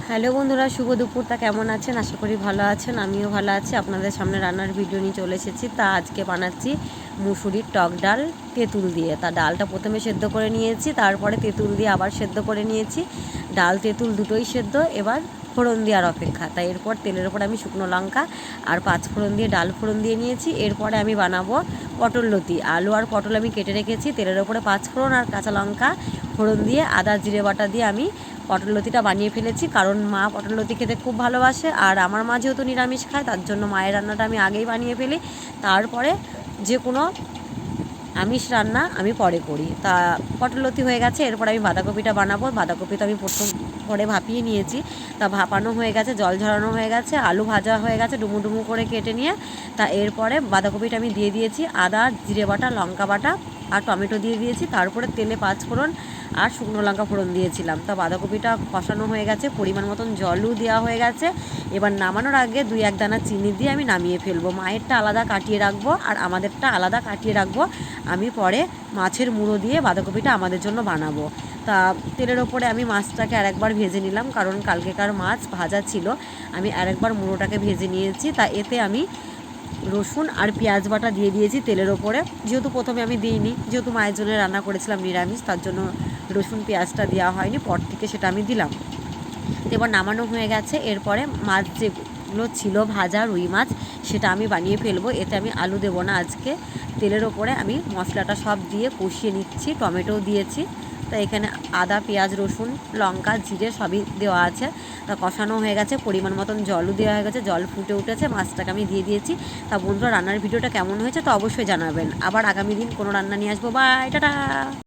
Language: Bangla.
হ্যালো বন্ধুরা, শুভ দুপুরটা। কেমন আছেন? আশা করি ভালো আছেন। আমিও ভালো আছি। আপনাদের সামনে রান্নার ভিডিও নিয়ে চলে এসেছি। তা আজকে বানাচ্ছি মুসুরির টক ডাল তেঁতুল দিয়ে। তা ডালটা প্রথমে সেদ্ধ করে নিয়েছি, তারপরে তেঁতুল দিয়ে আবার সেদ্ধ করে নিয়েছি। ডাল তেঁতুল দুটোই সেদ্ধ, এবার ফোড়ন দেওয়ার অপেক্ষা। তাই এরপর তেলের ওপর আমি শুকনো লঙ্কা আর 5 ফোড়ন দিয়ে ডাল ফোড়ন দিয়ে নিয়েছি। এরপরে আমি বানাবো পটল লতি। আলু আর পটল আমি কেটে রেখেছি। তেলের ওপরে 5 ফোড়ন আর কাঁচা লঙ্কা ফোড়ন দিয়ে আদা জিরে বাটা দিয়ে আমি পটল লতিটা বানিয়ে ফেলেছি। কারণ মা পটল লতি খেতে খুব ভালোবাসে, আর আমার মা যেহেতু নিরামিষ খায়, তার জন্য মায়ের রান্নাটা আমি আগেই বানিয়ে ফেলি। তারপরে যে কোনো আমিষ রান্না আমি পরে করি। তা পটল লতি হয়ে গেছে, এরপর আমি বাঁধাকপিটা বানাবো। বাঁধাকপি তো আমি প্রথম পরে ভাপিয়ে নিয়েছি। তা ভাপানো হয়ে গেছে, জল ঝরানো হয়ে গেছে, আলু ভাজা হয়ে গেছে ডুমু ডুমু করে কেটে নিয়ে। তা এরপরে বাঁধাকপিটা আমি দিয়ে দিয়েছি, আদা জিরে বাটা লঙ্কা বাটা আর টমেটো দিয়ে দিয়েছি। তারপরে তেলে 5 ফোড়ন আর শুকনো লঙ্কা ফোড়ন দিয়েছিলাম। তা বাঁধাকপিটা কষানো হয়ে গেছে, পরিমাণ মতন জলও দেওয়া হয়ে গেছে। এবার নামানোর আগে 2-1 দানা চিনি দিয়ে আমি নামিয়ে ফেলবো। মায়েরটা আলাদা কাটিয়ে রাখবো আর আমাদেরটা আলাদা কাটিয়ে রাখবো। আমি পরে মাছের মুড়ো দিয়ে বাঁধাকপিটা আমাদের জন্য বানাবো। তা তেলের ওপরে আমি মাছটাকে আরেকবার ভেজে নিলাম, কারণ কালকেকার মাছ ভাজা ছিল। আমি আরেকবার মুড়োটাকে ভেজে নিয়েছি। তা এতে আমি রসুন আর পেঁয়াজ বাটা দিয়ে দিয়েছি তেলের ওপরে। যেহেতু প্রথমে আমি দিইনি, যেহেতু মায়ের জন্য রান্না করেছিলাম নিরামিষ, তার জন্য রসুন পেঁয়াজটা দেওয়া হয়নি, পর থেকে সেটা আমি দিলাম। এবার নামানো হয়ে গেছে। এরপরে মাছ যেগুলো ছিল ভাজা রুই মাছ, সেটা আমি বানিয়ে ফেলবো। এতে আমি আলু দেবো না আজকে। তেলের ওপরে আমি মশলাটা সব দিয়ে কষিয়ে নিচ্ছি, টমেটোও দিয়েছি। তা এখানে আদা পেঁয়াজ রসুন লঙ্কা জিরে সবই দেওয়া আছে। তা কষানো হয়ে গেছে, পরিমাণ মতন জলও দেওয়া হয়ে গেছে, জল ফুটে উঠেছে, মাছটাকে আমি দিয়ে দিয়েছি। তা বন্ধুরা, রান্নার ভিডিওটা কেমন হয়েছে তো অবশ্যই জানাবেন। আবার আগামী দিন কোনো রান্না নিয়ে আসবো। Bye, tata.